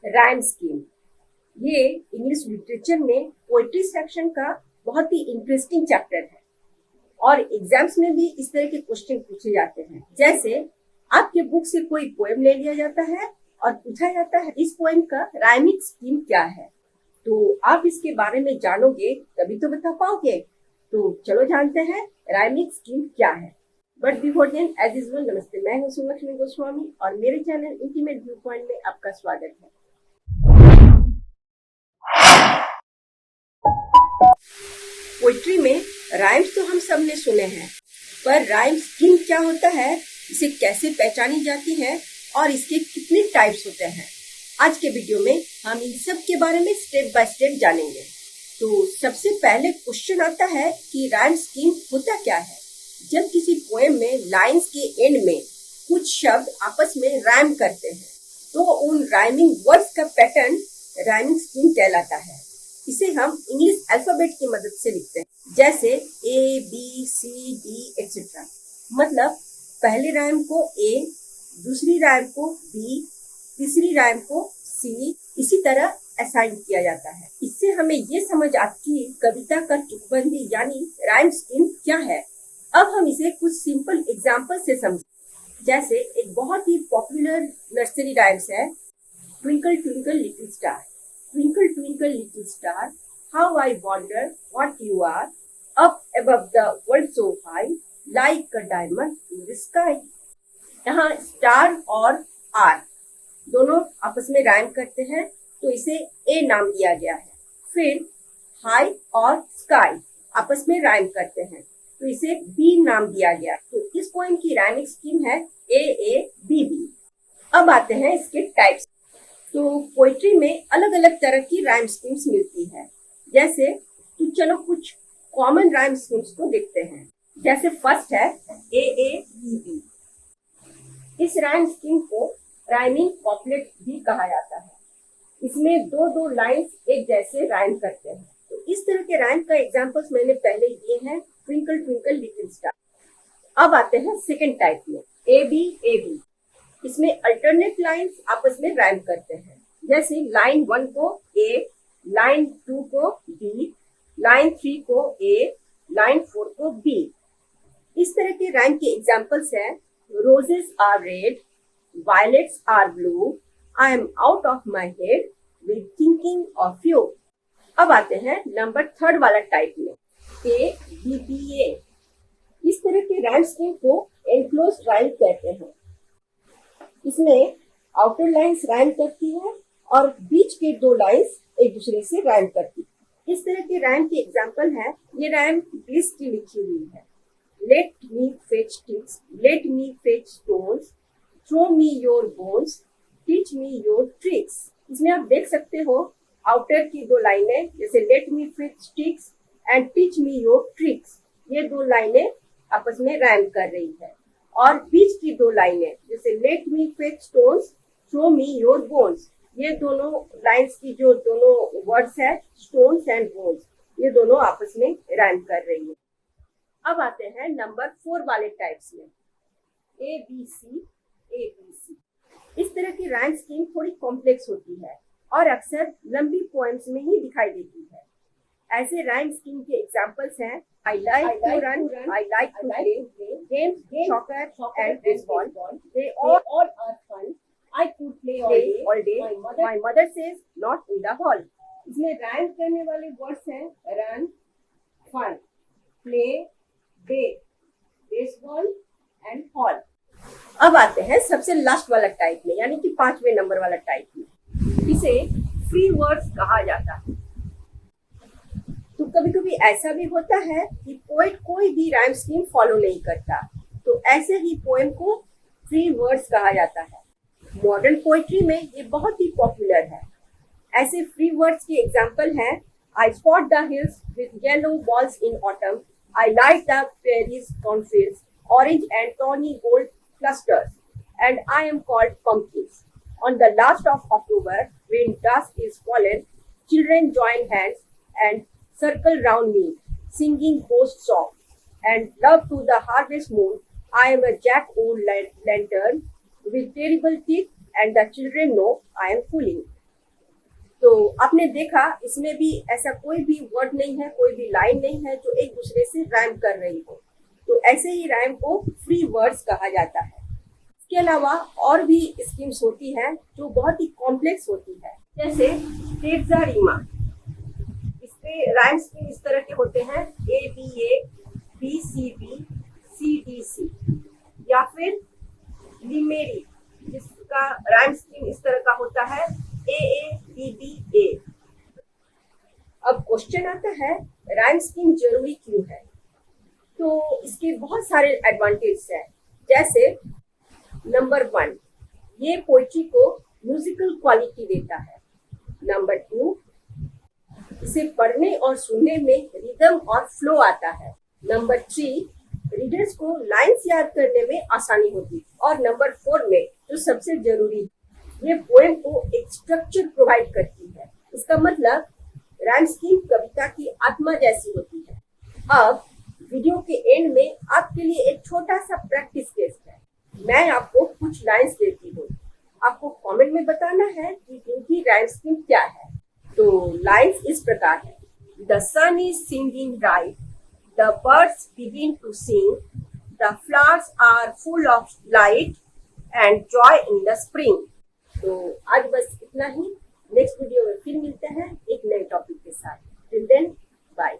Rhyme scheme, ये English literature में poetry section का बहुत ही इंटरेस्टिंग चैप्टर है और एग्जाम्स में भी इस तरह के क्वेश्चन पूछे जाते हैं। जैसे आपके बुक से कोई पोएम ले लिया जाता है और पूछा जाता है इस पोएम का राइमिंग स्कीम क्या है। तो आप इसके बारे में जानोगे तभी तो बता पाओगे। तो चलो जानते हैं राइमिंग स्कीम क्या है। But before then as usual नमस्ते, मैं हूँ सुलक्ष्मी गोस्वामी और मेरे चैनल इंटीमेट व्यू पॉइंट में आपका स्वागत है। पोइट्री में राइम्स तो हम सब ने सुने हैं, पर राइम स्कीम क्या होता है, इसे कैसे पहचानी जाती है और इसके कितने टाइप्स होते हैं, आज के वीडियो में हम इन सब के बारे में स्टेप बाय स्टेप जानेंगे। तो सबसे पहले क्वेश्चन आता है कि राइम स्कीम होता क्या है। जब किसी पोएम में लाइंस के एंड में कुछ शब्द आपस में राइम करते हैं तो उन राइमिंग वर्ड्स का पैटर्न राइमिंग स्कीम कहलाता है। इसे हम इंग्लिश अल्फाबेट की मदद से लिखते हैं, जैसे A B C D etcetera. मतलब पहले राइम को ए, दूसरी राइम को बी, तीसरी राइम को सी, इसी तरह असाइन किया जाता है। इससे हमें ये समझ आती है कविता का तुकबंदी यानी राइम स्कीम क्या है। अब हम इसे कुछ सिंपल एग्जाम्पल से समझें। जैसे एक बहुत ही पॉपुलर नर्सरी राइम्स है, twinkle twinkle little star. Twinkle twinkle little star, how I wonder what you are, up above the world so high, like a diamond in the sky. यहाँ star और are दोनों आपस में rhyme करते हैं तो इसे ए नाम दिया गया है। फिर हाई और स्काई आपस में राइम करते हैं तो इसे बी नाम दिया गया। तो इस पोएम की राइमिंग स्कीम है ए ए बी बी। अब आते हैं इसके टाइप्स। तो पोइट्री में अलग अलग तरह की राइम स्कीम्स मिलती है। जैसे तो चलो कुछ कॉमन राइम स्कीम्स को देखते हैं। जैसे फर्स्ट है ए ए बी बी। इस राइम स्कीम को राइमिंग कॉपलेट भी कहा जाता है। इसमें दो दो लाइंस एक जैसे राइम करते हैं। तो इस तरह के राइम का एग्जांपल्स मैंने पहले दिए हैं, ट्विंकल ट्विंकल लिटिल स्टार। अब आते हैं सेकंड टाइप में, ए बी ए बी। इसमें अल्टरनेट लाइंस आपस में राइम करते हैं। जैसे लाइन 1 को ए, लाइन 2 को बी, लाइन 3 को ए, लाइन 4 को बी। इस तरह के राइम के एग्जांपल्स हैं, roses are red, violets are blue, I am out of my head with thinking of you. अब आते हैं नंबर 3 वाला टाइप में, ए बी बी ए। इस तरह के राइम स्कीम को एनक्लोज राइम कहते हैं। इसमें आउटर लाइंस राइम करती है और बीच के दो लाइंस एक दूसरे से राइम करती है। इस तरह के राइम के एग्जांपल है, ये राइम ग्लिस की लिखी हुई है। Let me fetch sticks, let me fetch stones, throw me your bones, teach me your tricks. इसमें आप देख सकते हो आउटर की दो लाइनें, जैसे let me fetch sticks and teach me your tricks, ये दो लाइनें आपस में राइम कर रही है। और बीच की दो लाइनें, जैसे let me fetch stones, throw me your bones, ये दोनों लाइंस की जो दोनों वर्ड्स है, स्टोन्स एंड बोन्स, ये दोनों आपस में राइम कर रही है। अब आते हैं नंबर 4 वाले टाइप्स में, ए बी सी ए बी सी। इस तरह की राइम स्कीम थोड़ी कॉम्प्लेक्स होती है और अक्सर लंबी पोएम्स में ही दिखाई देती है। ऐसे राइम स्कीम के एग्जांपल्स हैं, I like to run, I like to play, games, soccer and baseball, they all are fun, I could play all day, my mother says not in the hall। इसमें rhyme करने वाले words हैं run, fun, play, day, baseball and hall. अब आते हैं सबसे last वाला type में, यानी कि 5वें नंबर वाला टाइप में। इसे फ्री वर्ड्स कहा जाता है। तो कभी कभी ऐसा भी होता है कि पोएट कोई भी राइम स्कीम फॉलो नहीं करता, तो ऐसे ही पोएम को फ्री वर्ड्स कहा जाता है। मॉडर्न पोएट्री में ये बहुत ही पॉपुलर है। ऐसे फ्री वर्ड्स के एग्जांपल हैं, I spot the hills with yellow balls in autumn, I like the prairies cornfields, orange and tawny gold clusters, and I am called pumpkins. On the last of October when dusk is fallen, children join hands and circle round me, singing ghost songs, and love to the harvest moon. I am a jack-o'-lantern with terrible teeth, and the children know I am fooling. तो आपने देखा इसमें भी ऐसा कोई भी word नहीं है, कोई भी लाइन नहीं है जो एक दूसरे से राइम कर रही हो। तो ऐसे ही राइम को फ्री वर्ड्स कहा जाता है। इसके अलावा और भी स्कीम्स होती हैं जो बहुत ही कॉम्प्लेक्स होती है, जैसे टेट्जा रीमा। इसके राइम स्कीम इस तरह के होते हैं ABA, BCB, CDC, या फिर लिमेरी जिसका राइम स्कीम इस तरह का होता है AABBA। अब क्वेश्चन आता है राइम स्कीम जरूरी क्यों है? तो इसके बहुत सारे एडवांटेज हैं, जैसे नंबर 1, ये पोइट्री को म्यूजिकल क्वालिटी देता है। नंबर 2, इसे पढ़ने और सुनने में रिदम और फ्लो आता है। नंबर 3, रीडर्स को लाइंस याद करने में आसानी होती है। और नंबर 4 में जो सबसे जरूरी, ये पोएम को एक स्ट्रक्चर प्रोवाइड करती है। इसका मतलब राइम स्कीम कविता की आत्मा जैसी होती है। अब वीडियो के एंड में आपके लिए एक छोटा सा प्रैक्टिस टेस्ट है। मैं आपको कुछ लाइंस देती हूँ, आपको कमेंट में बताना है कि इनकी राइम स्कीम क्या है। तो लाइंस इस प्रकार है। The sun is singing right, the birds begin to sing, the flowers are full of light and joy in the spring. तो आज बस इतना ही। नेक्स्ट वीडियो में फिर मिलते हैं एक नए टॉपिक के साथ। Till then, bye.